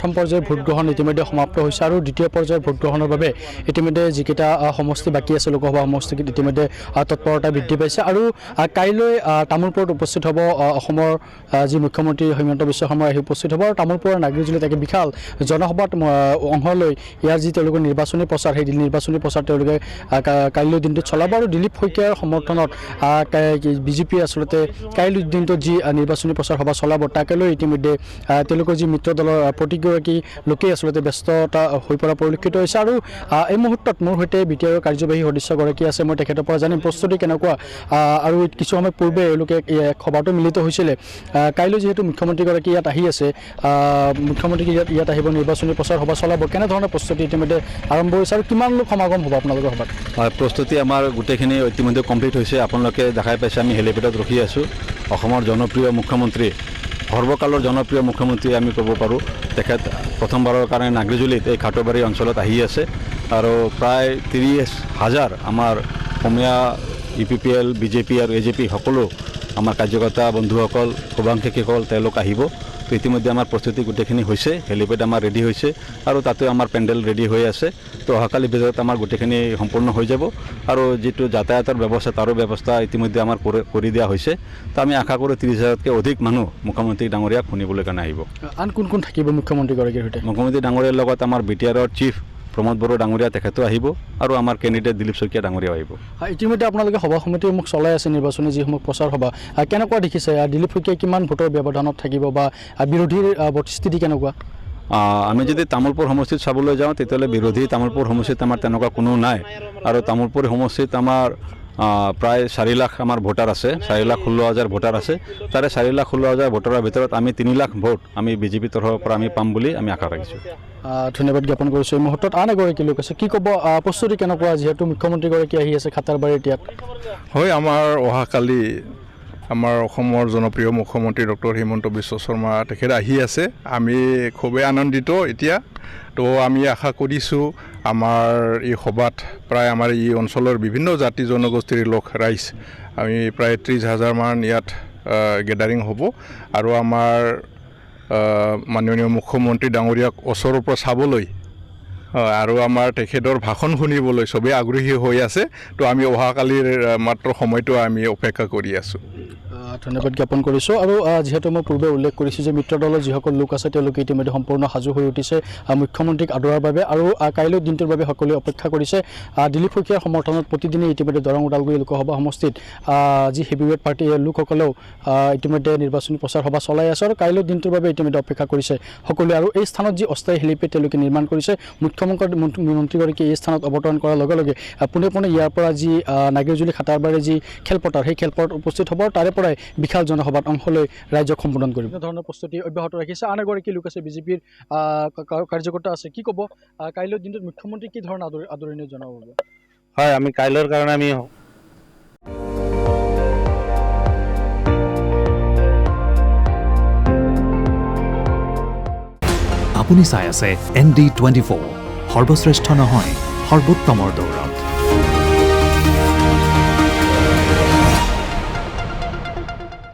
প্ৰথম পৰ্যায়ৰ ভোটগ্ৰহণ ইতিমধ্যে সমাপ্ত হৈছে আৰু দ্বিতীয় পৰ্যায়ৰ ভোটগ্ৰহণৰ বাবে ইতিমধ্যে যিকেইটা সমষ্টি বাকী আছে লোকসভা সমষ্টিত ইতিমধ্যে তৎপৰতা বৃদ্ধি পাইছে আৰু কাইলৈ তামোলপুৰত উপস্থিত হ'ব অসমৰ যি মুখ্যমন্ত্ৰী হিমন্ত বিশ্ব শৰ্মা আহি উপস্থিত হ'ব আৰু তামোলপুৰৰ নাগৰিকজনীত এক বিশাল জনসভাত অংশ লৈ ইয়াৰ যি তেওঁলোকৰ নিৰ্বাচনী প্ৰচাৰ সেই নিৰ্বাচনী প্ৰচাৰ তেওঁলোকে কাইলৈ দিনটোত চলাব আৰু দিলীপ শইকীয়াৰ সমৰ্থনত বিজেপিয়ে আচলতে কাইলৈ দিনটোত যি নিৰ্বাচনী প্ৰচাৰ সভা চলাব তাকে লৈ ইতিমধ্যে তেওঁলোকৰ যি মিত্ৰ দলৰ প্ৰতিগৰাকী লোকেই আচলতে ব্যস্ততা হৈ পৰা পৰিলক্ষিত হৈছে আৰু এই মুহূৰ্তত মোৰ সৈতে বিটিআৰৰ কাৰ্যবাহী সদস্যগৰাকী আছে মই তেখেতৰ পৰা জানিম প্ৰস্তুতি কেনেকুৱা আৰু কিছু সময় পূৰ্বে এওঁলোকে সভাটো মিলিত হৈছিলে কাইলৈ যিহেতু মুখ্যমন্ত্ৰীগৰাকী ইয়াত আহি আছে মুখ্যমন্ত্ৰী ইয়াত আহিব নিৰ্বাচনী প্ৰচাৰ সভা চলাব কেনেধৰণৰ প্ৰস্তুতি ইতিমধ্যে আৰম্ভ হৈছে আৰু কিমান লোক সমাগম হ'ব আপোনালোকৰ সভাত হয় প্ৰস্তুতি আমাৰ গোটেইখিনি ইতিমধ্যে কমপ্লিট হৈছে আপোনালোকে দেখাই পাইছে আমি হেলিপেডত ৰখি আছোঁ অসমৰ জনপ্ৰিয় মুখ্যমন্ত্ৰী সৰ্বকালৰ জনপ্ৰিয় মুখ্যমন্ত্ৰী আমি ক'ব পাৰোঁ তেখেত প্ৰথমবাৰৰ কাৰণে নাগৰিজুলিত এই খাটবাৰী অঞ্চলত আহি আছে আৰু প্ৰায় 30,000 আমাৰ অসমীয়া UPPL BJP আৰু AJP সকলো আমাৰ কাৰ্যকৰ্তা বন্ধুসকল শুভাকাংক্ষীসকল তেওঁলোক আহিব তো ইতিমধ্যে আমাৰ প্ৰস্তুতি গোটেইখিনি হৈছে হেলিপেড আমাৰ ৰেডি হৈছে আৰু তাতে আমাৰ পেণ্ডেল ৰেডি হৈ আছে তো অহাকালি ভিতৰত আমাৰ গোটেইখিনি সম্পূৰ্ণ হৈ যাব আৰু যিটো যাতায়াতৰ ব্যৱস্থা তাৰো ব্যৱস্থা ইতিমধ্যে আমাৰ কৰি দিয়া হৈছে তো আমি আশা কৰোঁ 30,000তকৈ অধিক মানুহ মুখ্যমন্ত্ৰী ডাঙৰীয়াক শুনিবলৈ কাৰণে আহিব আন কোন কোন থাকিব মুখ্যমন্ত্ৰীগৰাকীৰ সৈতে মুখ্যমন্ত্ৰী ডাঙৰীয়াৰ লগত আমাৰ বিটিআৰৰ চিফ প্ৰমোদ বড়ো ডাঙৰীয়া তেখেতো আহিব আৰু আমাৰ কেণ্ডিডেট দিলীপ শইকীয়া ডাঙৰীয়াও আহিব ইতিমধ্যে আপোনালোকে সভা সমিতিসমূহ চলাই আছে নিৰ্বাচনী যিসমূহ প্ৰচাৰ সভা কেনেকুৱা দেখিছে দিলীপ শইকীয়াই কিমান ভোটৰ ব্যৱধানত থাকিব বা বিৰোধীৰ স্থিতি কেনেকুৱা আমি যদি তামোলপুৰ সমষ্টিত চাবলৈ যাওঁ তেতিয়াহ'লে বিৰোধী তামোলপুৰ সমষ্টিত আমাৰ তেনেকুৱা কোনো নাই আৰু তামোলপুৰ সমষ্টিত আমাৰ প্ৰায় 4 লাখ আমাৰ ভোটাৰ আছে 4,16,000 ভোটাৰ আছে তাৰে 4,16,000 ভোটাৰৰ ভিতৰত আমি 3 লাখ ভোট আমি বিজেপি তৰফৰ পৰা আমি পাম বুলি আমি আশা ৰাখিছোঁ ধন্যবাদ জ্ঞাপন কৰিছোঁ এই মুহূৰ্তত আন এগৰাকী লোক আছে কি ক'ব প্ৰস্তুতি কেনেকুৱা যিহেতু মুখ্যমন্ত্ৰীগৰাকী আহি আছে খাটাৰবাৰীত ইয়াত হয় আমাৰ অহাকালি আমাৰ অসমৰ জনপ্ৰিয় মুখ্যমন্ত্ৰী ডক্টৰ হিমন্ত বিশ্ব শৰ্মা তেখেত আহি আছে আমি খুবেই আনন্দিত এতিয়া তো আমি আশা কৰিছোঁ আমাৰ এই সভাত প্ৰায় আমাৰ এই অঞ্চলৰ বিভিন্ন জাতি জনগোষ্ঠীৰ লোক ৰাইজ আমি প্ৰায় 30,000 মান ইয়াত গেডাৰিং হ'ব আৰু আমাৰ মাননীয় মুখ্যমন্ত্ৰী ডাঙৰীয়াক ওচৰৰ পৰা চাবলৈ আৰু আমাৰ তেখেতৰ ভাষণ শুনিবলৈ চবেই আগ্ৰহী হৈ আছে তো আমি অহাকালিৰ মাত্ৰ সময়টো আমি অপেক্ষা কৰি আছোঁ ধন্যবাদ জ্ঞাপন কৰিছোঁ আৰু যিহেতু মই পূৰ্বে উল্লেখ কৰিছোঁ যে মিত্ৰ দলৰ যিসকল লোক আছে তেওঁলোকে ইতিমধ্যে সম্পূৰ্ণ সাজু হৈ উঠিছে মুখ্যমন্ত্ৰীক আদৰাৰ বাবে আৰু কাইলৈ দিনটোৰ বাবে সকলোৱে অপেক্ষা কৰিছে দিলীপ শইকীয়াৰ সমৰ্থনত প্ৰতিদিনে ইতিমধ্যে দৰং ওদালগুৰি লোকসভা সমষ্টিত যি হেভিৱেট পাৰ্টি লোকসকলেও ইতিমধ্যে নিৰ্বাচনী প্ৰচাৰ সভা চলাই আছে আৰু কাইলৈ দিনটোৰ বাবে ইতিমধ্যে অপেক্ষা কৰিছে সকলোৱে আৰু এই স্থানত যি অস্থায়ী হেলিপেড তেওঁলোকে নিৰ্মাণ কৰিছে মুখ্যমন্ত্ৰীগৰাকীয়ে এই স্থানত অৱতৰণ কৰাৰ লগে লগে পোনে পোনে ইয়াৰ পৰা যি নাগৰিজুলি খাটাৰবাৰীৰ যি খেলপথাৰ সেই খেলপথাৰত উপস্থিত হ'ব তাৰে পৰাই বিশাল জনসভাত অংশ লৈ ৰাইজক সম্বোধন কৰিব ধৰণৰ প্ৰস্তুতি অব্যাহত ৰাখিছে আন এগৰাকী লোক আছে বিজেপিৰ কাৰ্যকৰ্তা আছে কি ক'ব কাইলৈ দিনটোত মুখ্যমন্ত্ৰী কি ধৰণৰ আদৰণি জনাব হয় আমি কাইলৈৰ কাৰণে আমি আপুনি চাই আছে ND24 সৰ্বশ্ৰেষ্ঠ নহয় সৰ্বোত্তমৰ দৌৰ